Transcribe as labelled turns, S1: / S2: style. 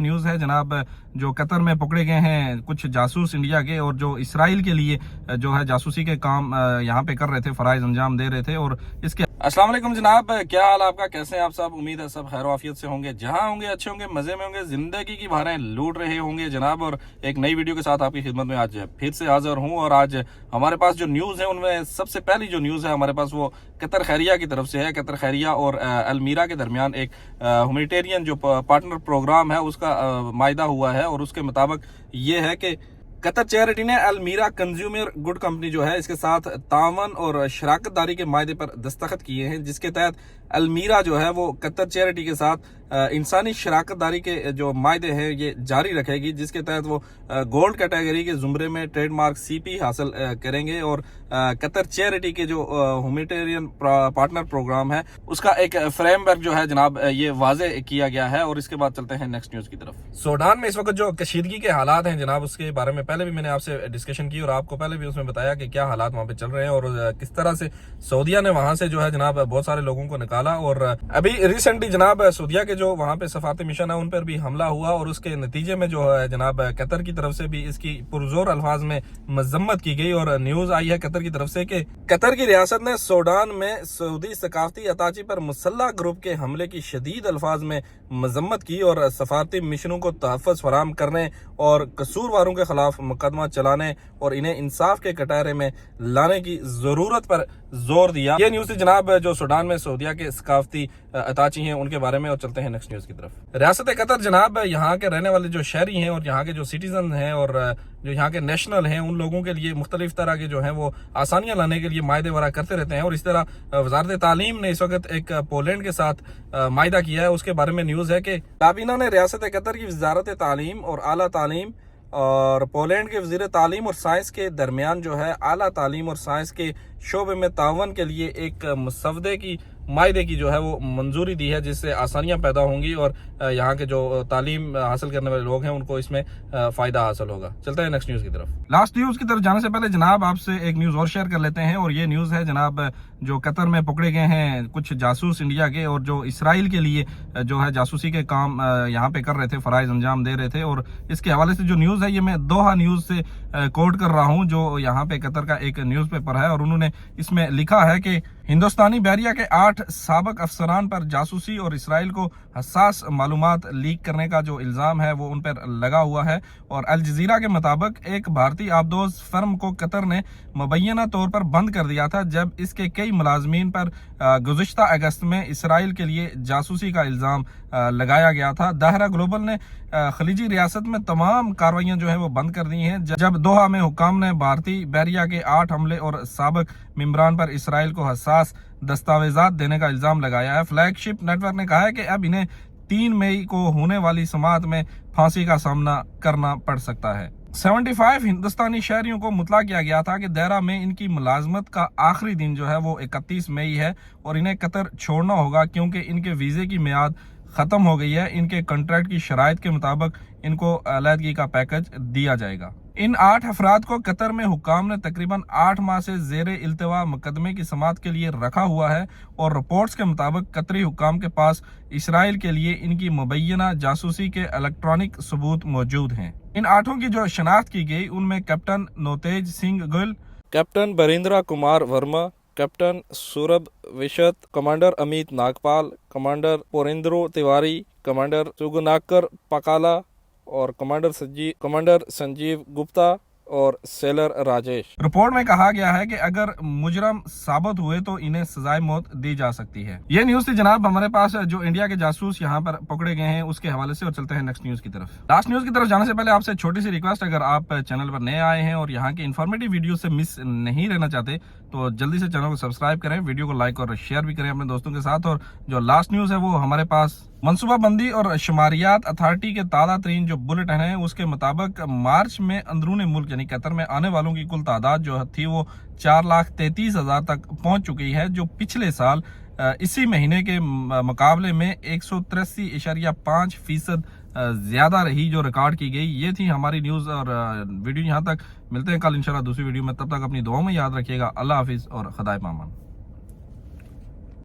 S1: News ہے جناب جو قطر میں پکڑے گئے ہیں کچھ جاسوس انڈیا کے، اور جو اسرائیل کے لیے جو ہے جاسوسی کے کام یہاں پہ کر رہے تھے، فرائض انجام دے رہے تھے۔ اور اس کے السلام علیکم جناب، کیا حال آپ کا، کیسے ہیں آپ سب؟ امید ہے سب خیر و عافیت سے ہوں گے، جہاں ہوں گے اچھے ہوں گے، مزے میں ہوں گے، زندگی کی بہاریں لوٹ رہے ہوں گے جناب۔ اور ایک نئی ویڈیو کے ساتھ آپ کی خدمت میں آج پھر سے حاضر ہوں، اور آج ہمارے پاس جو نیوز ہے ان میں سب سے پہلی جو نیوز ہے ہمارے پاس وہ قطر خیریہ کی طرف سے ہے۔ قطر خیریہ اور المیرا کے درمیان ایک ہیومینیٹیرین جو پارٹنر پروگرام ہے اس کا معاہدہ ہوا ہے، اور اس کے مطابق یہ ہے کہ قطر چیریٹی نے المیرا کنزیومر گڈ کمپنی جو ہے اس کے ساتھ تعاون اور شراکت داری کے معاہدے پر دستخط کیے ہیں، جس کے تحت المیرا جو ہے وہ قطر چیریٹی کے ساتھ انسانی شراکت داری کے جو معاہدے ہیں یہ جاری رکھے گی، جس کے تحت وہ گولڈ کیٹیگری کے زمرے میں ٹریڈ مارک CP حاصل کریں گے، اور قطر چیریٹی کے جو ہیومینیٹیرین پارٹنر پروگرام ہے اس کا ایک فریم ورک جو ہے جناب یہ واضح کیا گیا ہے۔ اور اس کے بعد چلتے ہیں نیکسٹ نیوز کی طرف۔ سوڈان میں اس وقت جو کشیدگی کے حالات ہیں جناب، اس کے بارے میں پہلے بھی میں نے آپ سے ڈسکشن کی، اور آپ کو پہلے بھی اس میں بتایا کہ کیا حالات وہاں پہ چل رہے ہیں، اور کس طرح سے سعودیہ نے وہاں سے جو ہے جناب بہت سارے لوگوں کو نکالا۔ اور ابھی ریسنٹلی جناب سعودیہ کے جو وہاں پہ سفارتی مشن ہے ان پر بھی حملہ ہوا، اور اس کے نتیجے میں جو ہے جناب قطر کی طرف سے بھی اس کی پرزور الفاظ میں مذمت کی گئی، اور نیوز آئی ہے قطر کی طرف سے کہ قطر کی ریاست نے سوڈان میں سعودی ثقافتی اتاچی پر مسلح گروپ کے حملے کی شدید الفاظ میں مذمت کی، اور سفارتی مشنوں کو تحفظ فراہم کرنے اور قصورواروں کے خلاف مقدمہ چلانے اور انہیں انصاف کے کٹہرے میں لانے کی ضرورت پر زور دیا۔ یہ نیوز تھی جناب جو سوڈان میں سعودیہ کے ثقافتی اتاچی ہیں ان کے بارے میں، اور چلتے ہیں نیکسٹ نیوز کی طرف۔ ریاست قطر جناب یہاں کے رہنے والے جو شہری ہیں اور یہاں کے جو سٹیزن ہیں اور جو یہاں کے نیشنل ہیں ان لوگوں کے لیے مختلف طرح کے جو ہیں وہ آسانیاں لانے کے لیے معاہدے وغیرہ کرتے رہتے ہیں، اور اس طرح وزارت تعلیم نے اس وقت ایک پولینڈ کے ساتھ معاہدہ کیا ہے۔ اس کے بارے میں نیوز ہے کہ کابینہ نے ریاست قطر کی وزارت تعلیم اور اعلیٰ تعلیم اور پولینڈ کے وزیر تعلیم اور سائنس کے درمیان جو ہے اعلیٰ تعلیم اور سائنس کے شعبے میں تعاون کے لیے ایک مسودے کی معاہدے کی جو ہے وہ منظوری دی ہے، جس سے آسانیاں پیدا ہوں گی اور یہاں کے جو تعلیم حاصل کرنے والے لوگ ہیں ان کو اس میں فائدہ حاصل ہوگا۔ چلتے ہیں نیکسٹ نیوز کی طرف۔ لاسٹ نیوز کی طرف جانے سے پہلے جناب آپ سے ایک نیوز اور شیئر کر لیتے ہیں، اور یہ نیوز ہے جناب جو قطر میں پکڑے گئے ہیں کچھ جاسوس انڈیا کے، اور جو اسرائیل کے لیے جو ہے جاسوسی کے کام یہاں پہ کر رہے تھے، فرائض انجام دے رہے تھے۔ اور اس کے حوالے سے جو نیوز ہے یہ میں دوحہ نیوز سے کوٹ کر رہا ہوں، جو یہاں پہ قطر کا ایک نیوز پیپر ہے، اور انہوں نے اس میں لکھا ہے کہ ہندوستانی بحریہ کے 8 سابق افسران پر جاسوسی اور اسرائیل کو حساس معلومات لیک کرنے کا جو الزام ہے وہ ان پر لگا ہوا ہے۔ اور الجزیرہ کے مطابق ایک بھارتی آبدوز فرم کو قطر نے مبینہ طور پر بند کر دیا تھا، جب اس کے کئی ملازمین پر گزشتہ اگست میں اسرائیل کے لیے جاسوسی کا الزام لگایا گیا تھا۔ داہرہ گلوبل نے خلیجی ریاست میں تمام کاروائیاں جو ہیں وہ بند کر دی ہیں، جب دوحہ میں حکام نے بھارتی بحریہ کے 8 حملے اور سابق ممبران پر اسرائیل کو حساس دستاویزات دینے کا الزام لگایا ہے۔ فلیگ شپ نیٹ ورک نے کہا ہے کہ اب انہیں 3 مئی کو ہونے والی سماعت میں پھانسی کا سامنا کرنا پڑ سکتا ہے۔ 75 ہندوستانی شہریوں کو مطلع کیا گیا تھا کہ دہرہ میں ان کی ملازمت کا آخری دن جو ہے وہ 31 مئی ہے، اور انہیں قطر چھوڑنا ہوگا کیونکہ ان کے ویزے کی میعاد ختم ہو گئی ہے۔ ان کے کنٹریکٹ کی شرائط کے مطابق ان کو علیحدگی کا پیکج دیا جائے گا۔ ان 8 افراد کو قطر میں حکام نے تقریباً 8 ماہ سے زیر التوا مقدمے کی سماعت کے لیے رکھا ہوا ہے، اور رپورٹس کے مطابق قطری حکام کے پاس اسرائیل کے لیے ان کی مبینہ جاسوسی کے الیکٹرانک ثبوت موجود ہیں۔ ان 8 کی جو شناخت کی گئی ان میں captain Navtej Singh Gill, captain Birendra Kumar Verma, captain Saurabh Vashisht, commander Amit Nagpal, commander Purendru Tiwari, commander Sagnakar Pakala اور کمانڈر سنجیو گپتا اور سیلر راجیش۔ رپورٹ میں کہا گیا ہے کہ اگر مجرم ثابت ہوئے تو انہیں سزائے موت دی جا سکتی ہے۔ یہ نیوز تھی جناب ہمارے پاس جو انڈیا کے جاسوس یہاں پر پکڑے گئے ہیں اس کے حوالے سے، اور چلتے ہیں نیکسٹ نیوز کی طرف۔ لاسٹ نیوز کی طرف جانے سے پہلے آپ سے چھوٹی سی ریکویسٹ، اگر آپ چینل پر نئے آئے ہیں اور یہاں کے انفارمیٹیو ویڈیو سے مس نہیں رہنا چاہتے تو جلدی سے چینل کو سبسکرائب کریں، ویڈیو کو لائک اور شیئر بھی کریں اپنے دوستوں کے ساتھ۔ اور جو لاسٹ نیوز ہے وہ ہمارے پاس منصوبہ بندی اور شماریات اتھارٹی کے تازہ ترین جو بلٹن ہے اس کے مطابق مارچ میں اندرون ملک یعنی قطر میں آنے والوں کی کل تعداد جو تھی وہ 4,33,000 تک پہنچ چکی ہے، جو پچھلے سال اسی مہینے کے مقابلے میں 183.5% زیادہ رہی جو ریکارڈ کی گئی۔ یہ تھی ہماری نیوز اور ویڈیو یہاں تک، ملتے ہیں کل انشاءاللہ دوسری ویڈیو میں، تب تک اپنی دعاؤں میں یاد رکھیے گا۔ اللہ حافظ اور خدائے پامان۔